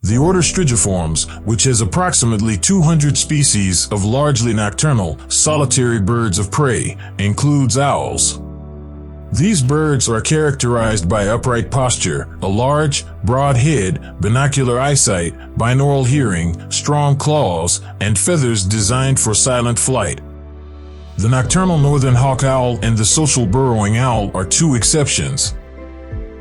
The order Strigiformes, which has approximately 200 species of largely nocturnal, solitary birds of prey, includes owls. These birds are characterized by upright posture, a large, broad head, binocular eyesight, binaural hearing, strong claws, and feathers designed for silent flight. The nocturnal northern hawk owl and the social burrowing owl are two exceptions.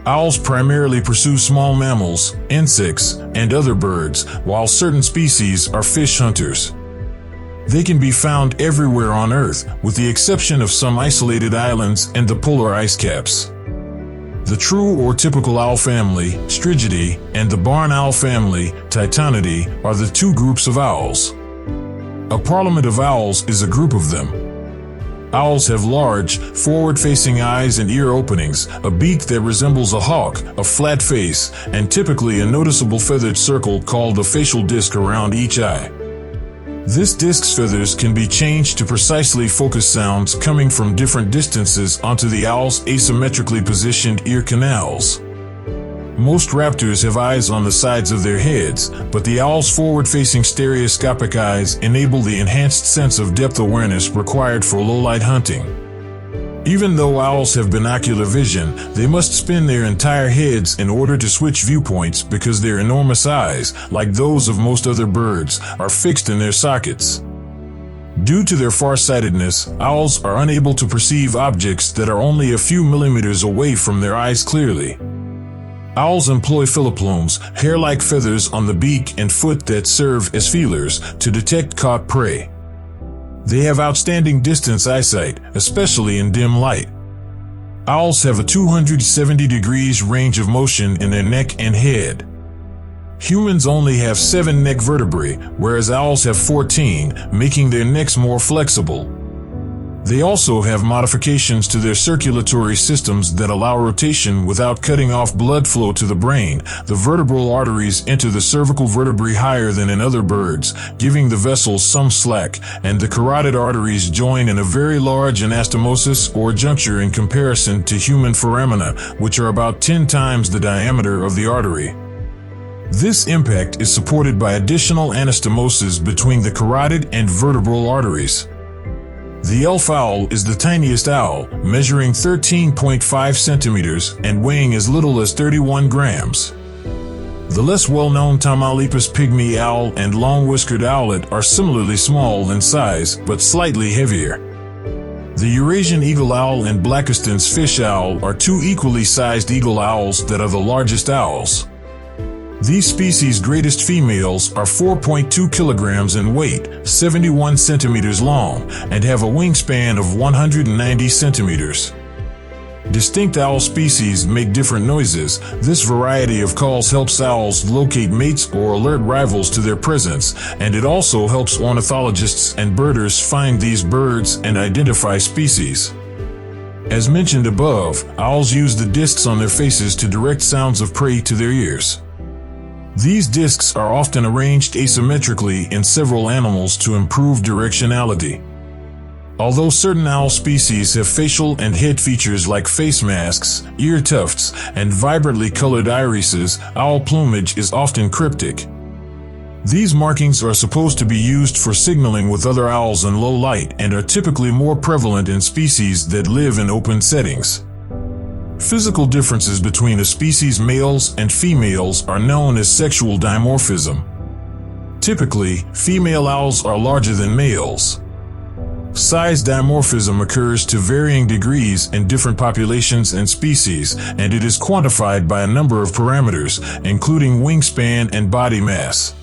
Owls primarily pursue small mammals, insects, and other birds, while certain species are fish hunters. They can be found everywhere on Earth, with the exception of some isolated islands and the polar ice caps. The true or typical owl family, Strigidae, and the barn owl family, Titanidae, are the two groups of owls. A parliament of owls is a group of them. Owls have large, forward-facing eyes and ear openings, a beak that resembles a hawk, a flat face, and typically a noticeable feathered circle called a facial disc around each eye. This disc's feathers can be changed to precisely focus sounds coming from different distances onto the owl's asymmetrically positioned ear canals. Most raptors have eyes on the sides of their heads, but the owl's forward-facing stereoscopic eyes enable the enhanced sense of depth awareness required for low-light hunting. Even though owls have binocular vision, they must spin their entire heads in order to switch viewpoints because their enormous eyes, like those of most other birds, are fixed in their sockets. Due to their farsightedness, owls are unable to perceive objects that are only a few millimeters away from their eyes clearly. Owls employ filiplumes, hair-like feathers on the beak and foot that serve as feelers to detect caught prey. They have outstanding distance eyesight, especially in dim light. Owls have a 270 degrees range of motion in their neck and head. Humans only have 7 neck vertebrae, whereas owls have 14, making their necks more flexible. They also have modifications to their circulatory systems that allow rotation without cutting off blood flow to the brain. The vertebral arteries enter the cervical vertebrae higher than in other birds, giving the vessels some slack, and the carotid arteries join in a very large anastomosis or juncture in comparison to human foramina, which are about 10 times the diameter of the artery. This impact is supported by additional anastomoses between the carotid and vertebral arteries. The elf owl is the tiniest owl, measuring 13.5 centimeters and weighing as little as 31 grams. The less well-known Tamaulipas pygmy owl and long-whiskered owlet are similarly small in size, but slightly heavier. The Eurasian eagle owl and Blakiston's fish owl are two equally sized eagle owls that are the largest owls. These species' greatest females are 4.2 kilograms in weight, 71 centimeters long, and have a wingspan of 190 centimeters. Distinct owl species make different noises. This variety of calls helps owls locate mates or alert rivals to their presence, and it also helps ornithologists and birders find these birds and identify species. As mentioned above, owls use the discs on their faces to direct sounds of prey to their ears. These discs are often arranged asymmetrically in several animals to improve directionality. Although certain owl species have facial and head features like face masks, ear tufts, and vibrantly colored irises, owl plumage is often cryptic. These markings are supposed to be used for signaling with other owls in low light and are typically more prevalent in species that live in open settings. Physical differences between a species' males and females are known as sexual dimorphism. Typically, female owls are larger than males. Size dimorphism occurs to varying degrees in different populations and species, and it is quantified by a number of parameters, including wingspan and body mass.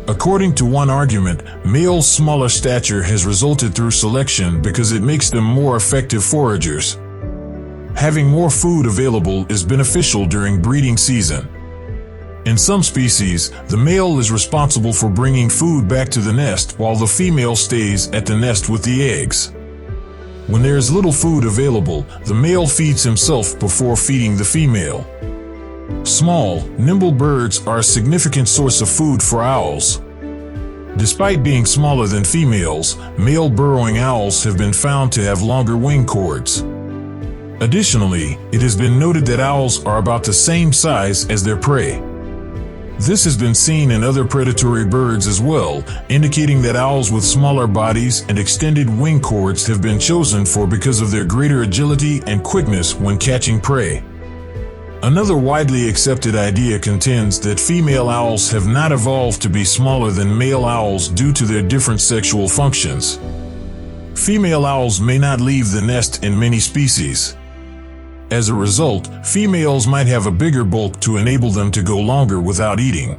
According to one argument, males' smaller stature has resulted through selection because it makes them more effective foragers. Having more food available is beneficial during breeding season. In some species, the male is responsible for bringing food back to the nest while the female stays at the nest with the eggs. When there is little food available, the male feeds himself before feeding the female. Small, nimble birds are a significant source of food for owls. Despite being smaller than females, male burrowing owls have been found to have longer wing cords. Additionally, it has been noted that owls are about the same size as their prey. This has been seen in other predatory birds as well, indicating that owls with smaller bodies and extended wing cords have been chosen because of their greater agility and quickness when catching prey. Another widely accepted idea contends that female owls have not evolved to be smaller than male owls due to their different sexual functions. Female owls may not leave the nest in many species. As a result, females might have a bigger bulk to enable them to go longer without eating.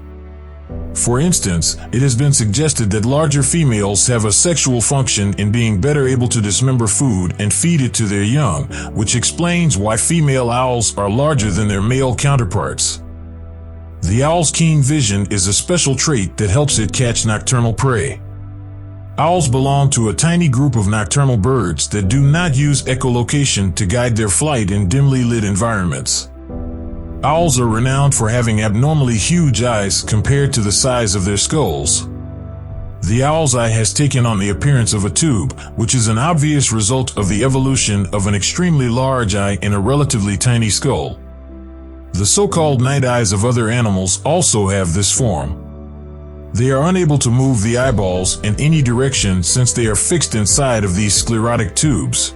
For instance, it has been suggested that larger females have a sexual function in being better able to dismember food and feed it to their young, which explains why female owls are larger than their male counterparts. The owl's keen vision is a special trait that helps it catch nocturnal prey. Owls belong to a tiny group of nocturnal birds that do not use echolocation to guide their flight in dimly lit environments. Owls are renowned for having abnormally huge eyes compared to the size of their skulls. The owl's eye has taken on the appearance of a tube, which is an obvious result of the evolution of an extremely large eye in a relatively tiny skull. The so-called night eyes of other animals also have this form. They are unable to move the eyeballs in any direction since they are fixed inside of these sclerotic tubes.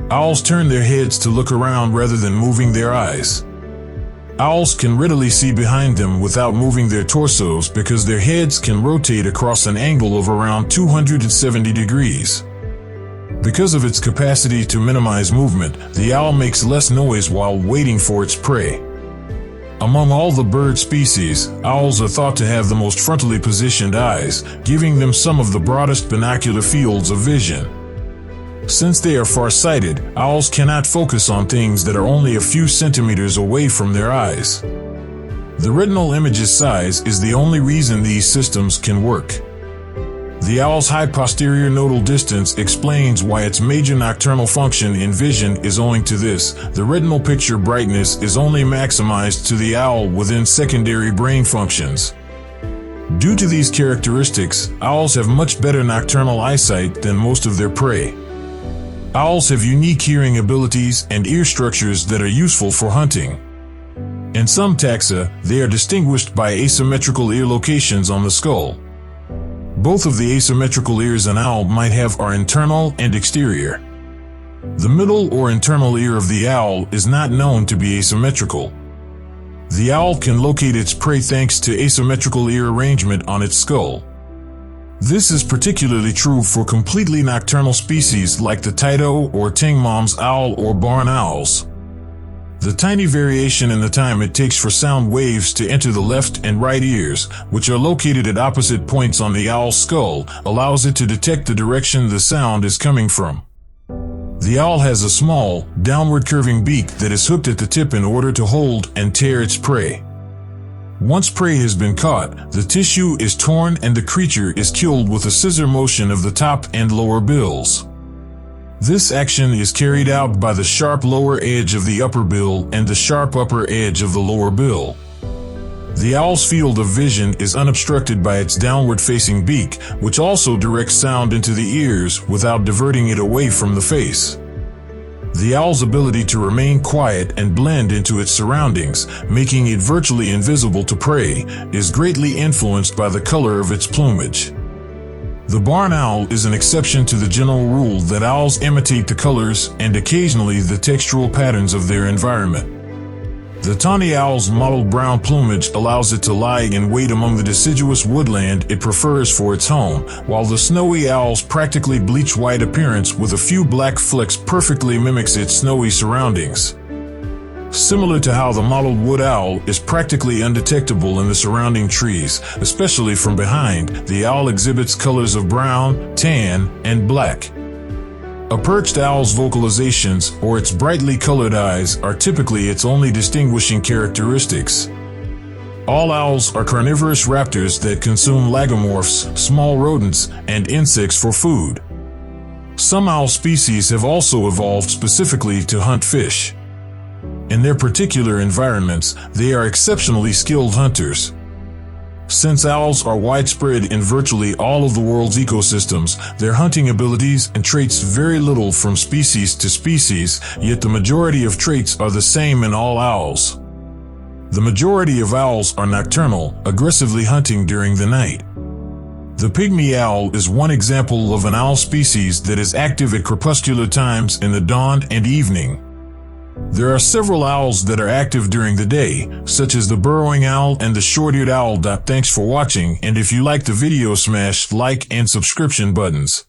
Owls turn their heads to look around rather than moving their eyes. Owls can readily see behind them without moving their torsos because their heads can rotate across an angle of around 270 degrees. Because of its capacity to minimize movement, the owl makes less noise while waiting for its prey. Among all the bird species, owls are thought to have the most frontally positioned eyes, giving them some of the broadest binocular fields of vision. Since they are far-sighted, owls cannot focus on things that are only a few centimeters away from their eyes. The retinal image's size is the only reason these systems can work. The owl's high posterior nodal distance explains why its major nocturnal function in vision is owing to this. The retinal picture brightness is only maximized to the owl within secondary brain functions. Due to these characteristics, owls have much better nocturnal eyesight than most of their prey. Owls have unique hearing abilities and ear structures that are useful for hunting. In some taxa, they are distinguished by asymmetrical ear locations on the skull. Both of the asymmetrical ears an owl might have are internal and exterior. The middle or internal ear of the owl is not known to be asymmetrical. The owl can locate its prey thanks to asymmetrical ear arrangement on its skull. This is particularly true for completely nocturnal species like the Tyto or Tingmom's owl or barn owls. The tiny variation in the time it takes for sound waves to enter the left and right ears, which are located at opposite points on the owl's skull, allows it to detect the direction the sound is coming from. The owl has a small, downward curving beak that is hooked at the tip in order to hold and tear its prey. Once prey has been caught, the tissue is torn and the creature is killed with a scissor motion of the top and lower bills. This action is carried out by the sharp lower edge of the upper bill and the sharp upper edge of the lower bill. The owl's field of vision is unobstructed by its downward-facing beak, which also directs sound into the ears without diverting it away from the face. The owl's ability to remain quiet and blend into its surroundings, making it virtually invisible to prey, is greatly influenced by the color of its plumage. The barn owl is an exception to the general rule that owls imitate the colors and occasionally the textural patterns of their environment. The tawny owl's mottled brown plumage allows it to lie in wait among the deciduous woodland it prefers for its home, while the snowy owl's practically bleach white appearance with a few black flecks perfectly mimics its snowy surroundings. Similar to how the mottled wood owl is practically undetectable in the surrounding trees, especially from behind, the owl exhibits colors of brown, tan, and black. A perched owl's vocalizations, or its brightly colored eyes, are typically its only distinguishing characteristics. All owls are carnivorous raptors that consume lagomorphs, small rodents, and insects for food. Some owl species have also evolved specifically to hunt fish. In their particular environments, they are exceptionally skilled hunters. Since owls are widespread in virtually all of the world's ecosystems, their hunting abilities and traits vary little from species to species, yet the majority of traits are the same in all owls. The majority of owls are nocturnal, aggressively hunting during the night. The pygmy owl is one example of an owl species that is active at crepuscular times in the dawn and evening. There are several owls that are active during the day, such as the burrowing owl and the short-eared owl. Thanks for watching, and if you liked the video, smash like and subscription buttons.